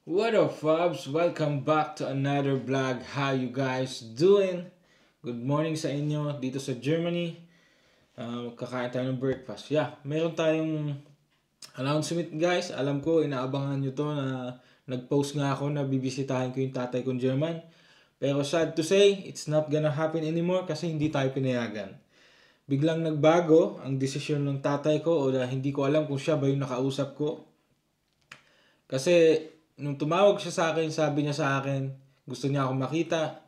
What up, Fabs? Welcome back to another vlog. How you guys doing? Good morning sa inyo dito sa Germany. Kakain tayo ng breakfast. Yeah, meron tayong announcement guys. Alam ko, inaabangan nyo to na nag-post nga ako na bibisitahin ko yung tatay kong German. Pero sad to say, it's not gonna happen anymore kasi hindi tayo pinayagan. Biglang nagbago ang desisyon ng tatay ko o hindi ko alam kung siya ba yung nakausap ko. Kasi nung tumawag siya sa akin, sabi niya sa akin, gusto niya akong makita,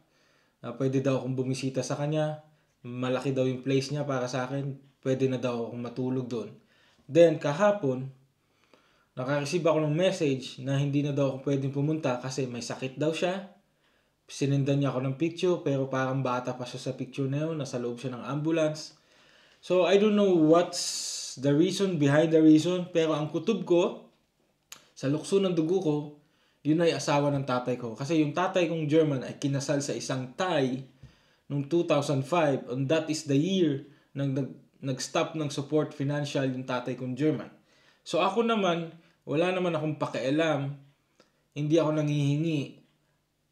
pwede daw akong bumisita sa kanya, malaki daw yung place niya para sa akin, pwede na daw akong matulog doon. Then kahapon, nakareceive ako ng message na hindi na daw ako pwedeng pumunta kasi may sakit daw siya. Sinendan niya ako ng picture pero parang bata pa siya sa picture na yun, nasa loob siya ng ambulance. So I don't know what's the reason behind the reason, pero ang kutob ko, sa lukso ng dugo ko, yun ay asawa ng tatay ko. Kasi yung tatay kong German ay kinasal sa isang Thai noong 2005 and that is the year nag-stop ng support financial yung tatay kong German. So ako naman, wala naman akong pakialam, hindi ako nangihingi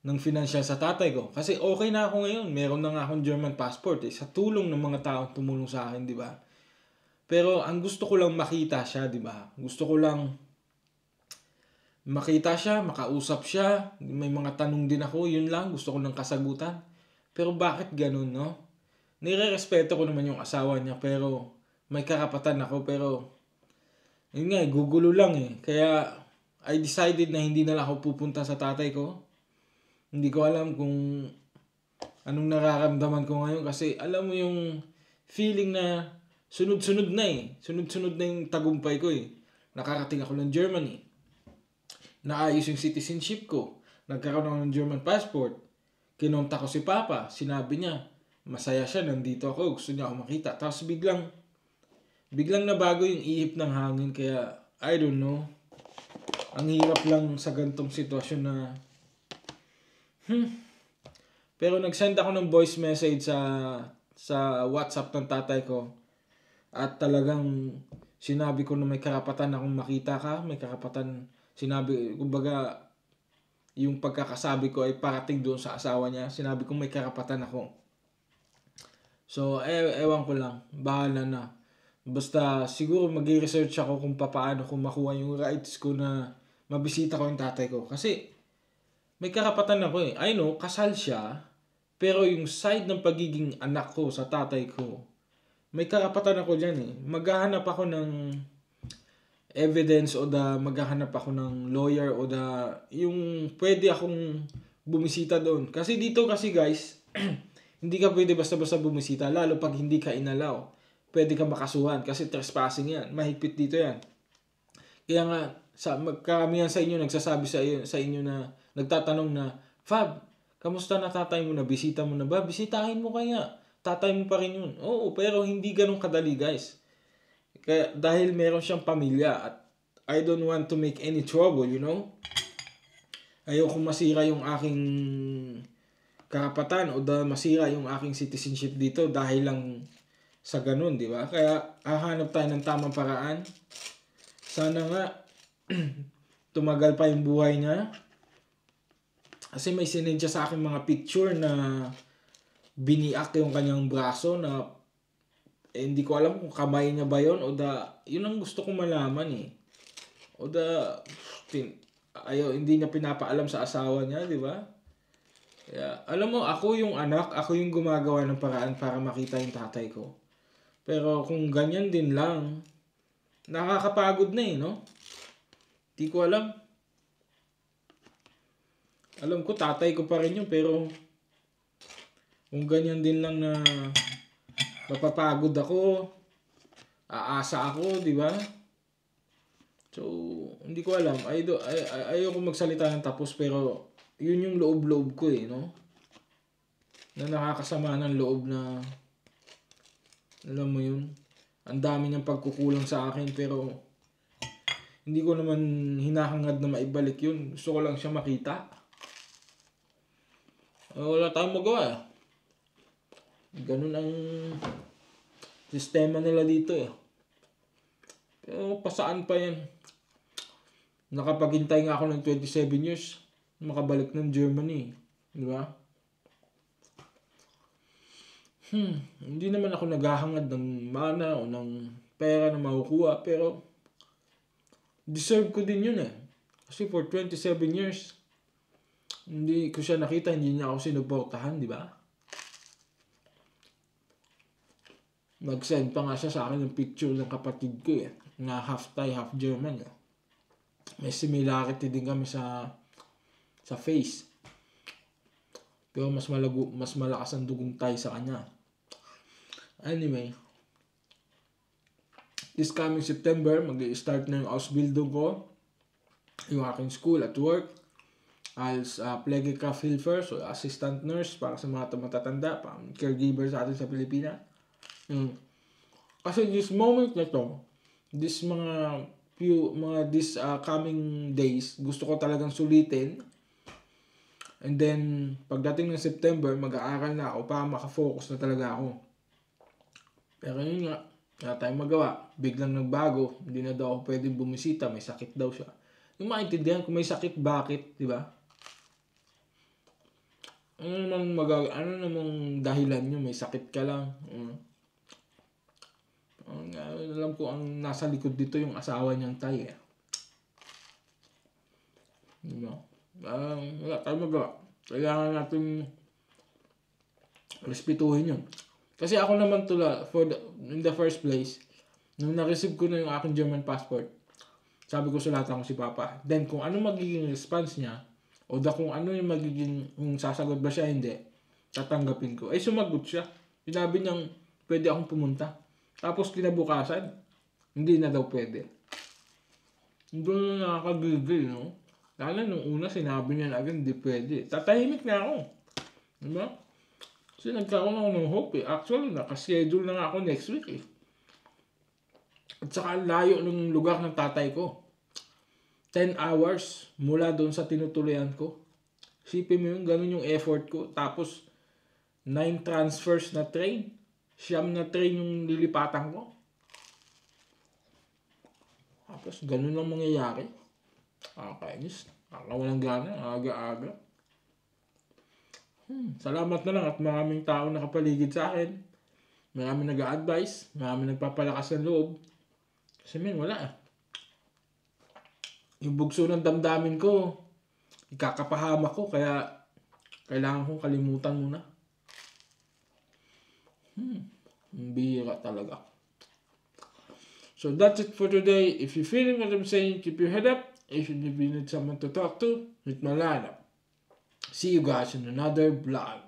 ng financial sa tatay ko. Kasi okay na ako ngayon, meron na nga akong German passport sa tulong ng mga taong tumulong sa akin, di ba? Pero ang gusto ko lang makita siya, di ba? Gusto ko lang makita siya, makausap siya, may mga tanong din ako, yun lang, gusto ko ng kasagutan. Pero bakit ganun, no? Nire-respeto ko naman yung asawa niya, pero may karapatan ako, pero yun nga, gugulo lang Kaya I decided na hindi na lang ako pupunta sa tatay ko. Hindi ko alam kung anong nararamdaman ko ngayon kasi alam mo yung feeling na sunod-sunod na Sunod-sunod na yung tagumpay ko Nakarating ako ng Germany. Naayos yung citizenship ko. Nagkaroon ako ng German passport. Kinonta ko si Papa. Sinabi niya, masaya siya, nandito ako. Gusto niya ako makita. Tapos biglang nabago yung ihip ng hangin. Kaya, I don't know. Ang hirap lang sa gantong sitwasyon na... Pero nag-send ako ng voice message sa WhatsApp ng tatay ko. At talagang sinabi ko na may karapatan akong makita ka. May karapatan, sinabi, kumbaga, yung pagkakasabi ko ay parating doon sa asawa niya. Sinabi ko may karapatan ako. So, ewan ko lang. Bahala na. Basta siguro mag-research ako kung paano ko makuha yung rights ko na mabisita ko yung tatay ko. Kasi may karapatan ako I know, kasal siya. Pero yung side ng pagiging anak ko sa tatay ko, may karapatan ako dyan Maghahanap ako ng evidence o maghahanap ako ng lawyer o yung pwede akong bumisita doon. Kasi dito kasi guys, hindi ka pwede basta-basta bumisita lalo pag hindi ka inalaw. Pwede ka makasuhan kasi trespassing yan. Mahigpit dito yan. Kaya nga, karamihan sa inyo nagsasabi sa inyo na nagtatanong na, Fab, kamusta na tatay mo na? Bisita mo na ba? Bisitahin mo kaya. Tatay mo pa rin yun. Oo, pero hindi ganun kadali guys. Kaya dahil meron siyang pamilya at I don't want to make any trouble, Ayoko masira yung aking karapatan o masira yung aking citizenship dito dahil lang sa ganun, di ba? Kaya hahanap tayo ng tamang paraan. Sana nga tumagal pa yung buhay niya. Kasi may sinend siya sa akin mga picture na biniak yung kanyang braso na hindi ko alam kung kamay niya ba yun o yun ang gusto kong malaman O hindi niya pinapaalam sa asawa niya, di ba? Kaya, alam mo, ako yung anak, ako yung gumagawa ng paraan para makita yung tatay ko. Pero kung ganyan din lang, nakakapagod na no? Di ko alam. Alam ko, tatay ko pa rin yun, pero kung ganyan din lang na mapapagod ako, aasa ako, di ba? So, hindi ko alam. Ayoko magsalita ng tapos pero yun yung loob-loob ko no? Na nakakasama ng loob na alam mo yun. Ang dami niyang pagkukulang sa akin pero hindi ko naman hinahangad na maibalik yun. Gusto ko lang siya makita. Wala tayong magawa Ganun ang sistema nila dito Pero pasaan pa yan. Nakapaghintay nga ako ng 27 years makabalik ng Germany. Di ba? Hindi naman ako naghahangad ng mana o ng pera na makukuha, pero deserve ko din yun eh. Kasi for 27 years, hindi ko siya nakita, hindi niya ako sinuportahan, di ba? Nag-send pa nga siya sa akin ng picture ng kapatid ko eh, na half Thai, half German eh. May similarity din kami sa face. Pero mas malakas ang dugong Thai sa kanya. Anyway, this coming September, mag-i-start na yung Ausbildung ko. Yung aking school at work. Als Pflegekrafthelfer, so assistant nurse para sa mga matatanda, caregiver sa atin sa Pilipinas. Kasi this moment na to, this coming days, gusto ko talagang sulitin. And then, pagdating ng September, mag-aaral na ako para makafocus na talaga ako. Pero yun nga, wala tayong magawa. Biglang nagbago, hindi na daw ako pwedeng bumisita, may sakit daw siya. Yung maintindihan kung may sakit, bakit, di ba? Ano namang dahilan nyo, may sakit ka lang. Alam ko ang nasa likod dito yung asawa niyang Thai eh. Diba? Wala tayong magawa. Kailangan natin respetuhin yun. Kasi ako naman in the first place, nung na-receive ko na yung aking German passport, sabi ko sulatan ko si Papa. Then kung ano magiging response niya, o kung ano yung magiging, kung sasagot ba siya, hindi, tatanggapin ko. Sumagot siya. Sinabi niyang pwede akong pumunta. Tapos kinabukasan, hindi na daw pwede. Doon na nakakagigil, no? Lalo nung una sinabi niya na agad, hindi pwede. Tatahimik na ako. Diba? Kasi nagkaroon ako ng hope eh. Actually, nakaschedule na nga ako next week eh. At saka layo ng lugar ng tatay ko. 10 hours mula doon sa tinutuloyan ko. Sipin mo yun, ganun yung effort ko. Tapos, 9 transfers na train. 9 na train yung lilipatan ko. Tapos, ganun lang mangyayari. Kainis. Walang gana. Aga-aga. Salamat na lang at maraming tao nakapaligid sa akin. Maraming nag-a-advise. Maraming nagpapalakas ng loob. Kasi wala eh. Yung bugso ng damdamin ko, ikakapahamak ko, kaya kailangan kong kalimutan muna. Bihira talaga. So that's it for today. If you're feeling what I'm saying, keep your head up. If you need someone to talk to, hit my line up. See you guys in another vlog.